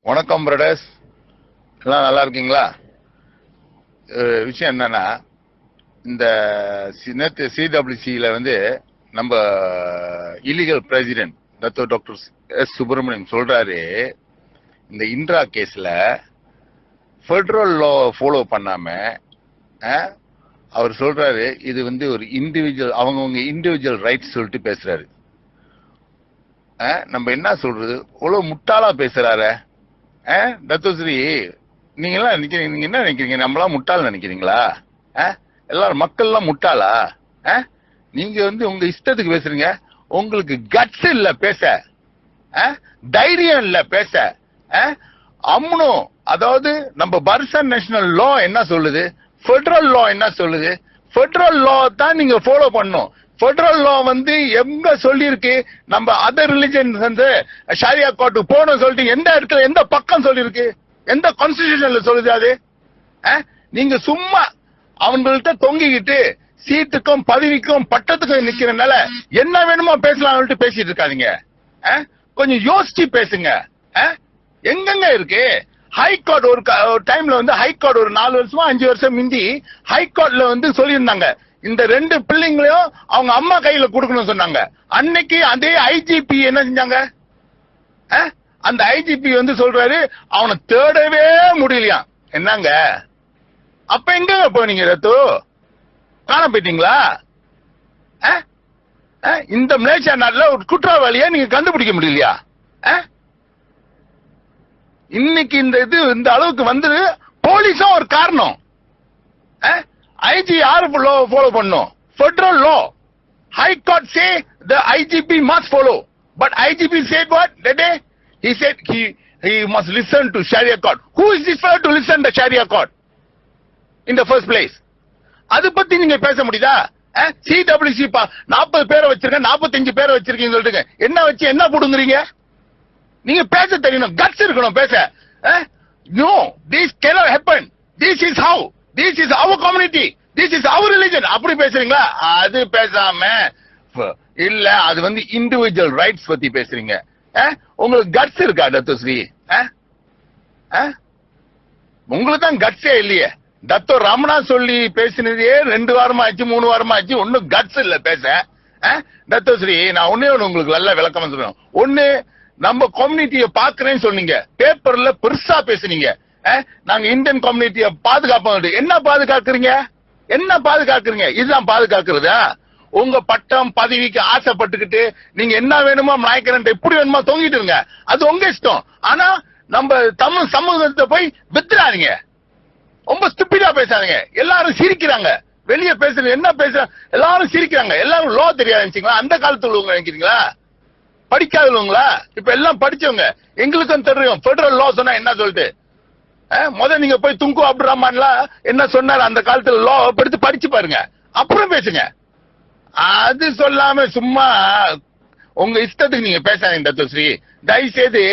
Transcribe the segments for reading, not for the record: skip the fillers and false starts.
வணக்கம் பிரதர்ஸ், எல்லாம் நல்லா இருக்கீங்களா? விஷயம் என்னன்னா, இந்த நேற்று சிடபிள்யூசியில நம்ம illegal president doctor S Subramaniam சொல்றாரு, இந்த இந்திரா கேஸ்ல பெட்ரோல் லா ஃபாலோ பண்ணாம அவர் சொல்றாரு இது ஒரு இண்டிவிஜுவல், அவங்கவுங்க இண்டிவிஜுவல் ரைட்ஸ் சொல்லிட்டு பேசுறாரு. நம்ம என்ன சொல்றது, அவ்வளவு முட்டாளா பேசுறாரு. தத்துஸ்ரீ, நீங்க எல்லாம் நினைக்கிறீங்க, நீங்க என்ன நினைக்கிறீங்க, நம்மளாம் முட்டாள் நினைக்கிறீங்களா? எல்லாரும் மக்கள் எல்லாம் முட்டாளா? நீங்க உங்க இஷ்டத்துக்கு பேசுறீங்க. உங்களுக்கு கட்ஸ் இல்ல பேச, தைரியம் இல்ல பேச. அம்னோ, அதாவது நம்ம பர்சன் நேஷனல் லா என்ன சொல்லுது, பெடரல் லா என்ன சொல்லுது? பெடரல் லா தான் நீங்க ஃபாலோ பண்ணும். பெடரல் லா எங்க சொல்லி இருக்கு, நம்ம அதர் ரிலிஜன் ஷாரியா கோர்ட்டுக்கு போகணும் சொல்லிட்டு எந்த இடத்துல, எந்த பக்கம் சொல்லி இருக்கு, எந்த கான்ஸ்டிடியூஷன்ல சொல்லுது? அது நீங்க சும்மா அவங்கள்ட்ட தொங்கிக்கிட்டு சீட்டுக்கும் பதவிக்கும் பட்டத்துக்கும் நிக்கிறனால என்ன வேணுமோ பேசலாம் பேசிட்டு இருக்காதீங்க. கொஞ்சம் யோசிச்சு பேசுங்க. எங்கெங்க இருக்கு ஹைகோர்ட்? ஒரு டைம்ல ஹைகோர்ட் ஒரு 4 வருஷமா 5 வருஷம் முந்தி ஹைகோர்ட்ல சொல்லியிருந்தாங்க, இந்த 2 பிள்ளைங்களையும் அவங்க அம்மா கையில கொடுக்கணும் சொன்னாங்க. அன்னைக்கு அதே ஐஜிபி என்ன செஞ்சாங்க? அந்த ஐஜிபி சொல்றாரு அவனை தேடவே முடியலையா. என்னங்க அப்ப எங்க போனீங்க? ரத்து காண போயிட்டீங்களா? இந்த மலேசியா நாட்டுல ஒரு குற்றவாளியா நீங்க கண்டுபிடிக்க முடியலையா? இன்னைக்கு இந்த அளவுக்கு போலீஸும் ஒரு காரணம். ஐஜி யாரு ஃபாலோ பண்ணும்? Federal law. High Court say the IGP must follow, but IGP said what that day? He said he must listen to Sharia court. Who is this fellow to listen to Sharia court in the first place? அது பத்தி நீங்க பேச முடியுதா? CWC 40 பேரை வச்சிருக்கேன், 45 பேரை வச்சிருக்கீங்க சொல்லிட்டு என்ன வச்சு என்ன புடுங்குறீங்க? நீங்க பேச தெரியணும், கட்ஸ் இருக்கணும் பேச. No, this cannot happen. This is how. This is our community. This is our religion. அப்படி பேசுறீங்களா? அது பேசாம இல்ல, அது இண்டிவிஜுவல் ரைட்ஸ் பத்தி பேசுறீங்க. உங்களுக்கு கட்ஸ் இருக்கா தத்துஸ்ரீ? உங்களுக்கு தான் கட்ஸே இல்லையே. தத்தோ ரமணா சொல்லி பேசினதே 2 வாரமா ஆச்சு, 3 வாரமா ஆச்சு, ஒன்னும் கட்ஸ் இல்ல பேச. தத்தோஸ்ரீ, நான் ஒன்னே ஒண்ணு உங்களுக்கு நல்ல விளக்கம் சொல்றேன். ஒண்ணு, நம்ம கம்யூனிட்டியை பாக்குறேன்னு சொன்னீங்க, பேப்பர்ல பெருசா பேசுனீங்க. நாங்க இந்தியன் கம்யூனிட்டியை பாதுகாப்போம். என்ன பாதுகாக்கிறீங்க? என்ன பாதுகாக்கிறீங்க? இதுதான் பாதுகாக்கிறதா? உங்க பட்டம் பதவிக்கு ஆசைப்பட்டுக்கிட்டு நீங்க என்ன வேணுமோ நாயக்கரன் எப்படி வேணுமோ தொங்கிட்டு இருங்க, அது உங்க இஷ்டம். ஆனா நம்ம தமிழ் சமூகத்தை போய் வித்துறாதீங்க, ரொம்ப ஸ்டூபிடா பேசாதீங்க. எல்லாரும் சிரிக்கிறாங்க, வெளியே பேசுறது என்ன பேச, எல்லாரும் சிரிக்கிறாங்க. எல்லாரும் லோ தெரியாது அந்த காலத்துல உள்ளவங்க நினைக்கிறீங்களா? படிக்காதவங்களா? இப்ப எல்லாம் படிச்சவங்க. எங்களுக்கும் தெரியும் பெடரல் லா சொன்னா என்ன சொல்லிட்டு. நீங்க போய் துங்கு அப்துல் ரஹ்மான்லாம் என்ன சொன்னாரு அந்த காலத்துல லா எடுத்து படிச்சு பாருங்க, அப்புறம் பேசுங்க. அது சொல்லாம சும்மா உங்க இஷ்டத்துக்கு நீங்க பேசாதீங்க தத்துஸ்ரீ. தயவுசெய்து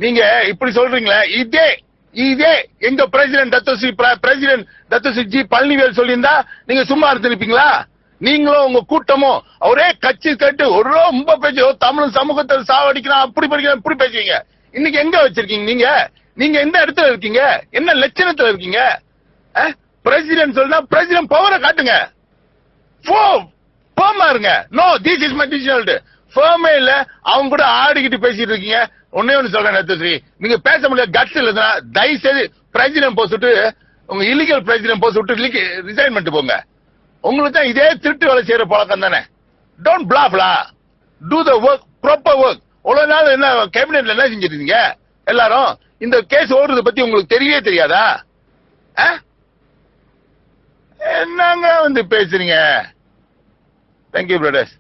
நீங்க இப்படி சொல்றீங்களா? இதே எங்க பிரசிடென்ட் தத்துஸ்ரீ ஜி பழனிவேல் சொல்லியிருந்தா நீங்க சும்மா இருந்திருப்பீங்களா? நீங்களும் உங்க கூட்டமும் ஒரே கட்சி கட்டு ரொம்ப பேச்சு, தமிழ் சமூகத்தை சாவடிக்கிறான், அப்படி படிக்கிறான், இப்படி பேசுவீங்க. இன்னைக்கு எங்க வச்சிருக்கீங்க நீங்க? நீங்க எந்த இடத்துல இருக்கீங்க? என்ன லட்சணத்துல இருக்கீங்க? பிரசிடென்ட் சொல்றா, பிரசிடென்ட் பவரை காட்டுங்க, ஃபேமா இருங்க. No, this is my decision. ஃபேமே இல்ல, அவங்க கூட ஆடிக்கிட்டு பேசிட்டு இருக்கீங்க. ஒன்னே ஒண்ணு சொல்றேன், நீங்க பேச முடியாது, கட்ஸ் இல்ல, தயவு செய்து பிரசிடென்ட் போஸ்ட் விட்டு, உங்க இல்லீகல் பிரசிடென்ட் போஸ்ட் விட்டு ரிசைன்மெண்ட் போங்க. உங்களுக்கு தான் இதே திருட்டு வேலை செய்யற பழக்கம் தானே. டோன்ட் பிளாஃப்லா, do the work, proper work. அவ்வளவு நாள் என்ன கேபினெட்ல என்ன செஞ்சிருக்கீங்க எல்லாரும்? இந்த கேஸ் ஓடுறத பத்தி உங்களுக்கு தெரியவே தெரியாதா? என்னங்க பேசுறீங்க? Thank you brothers.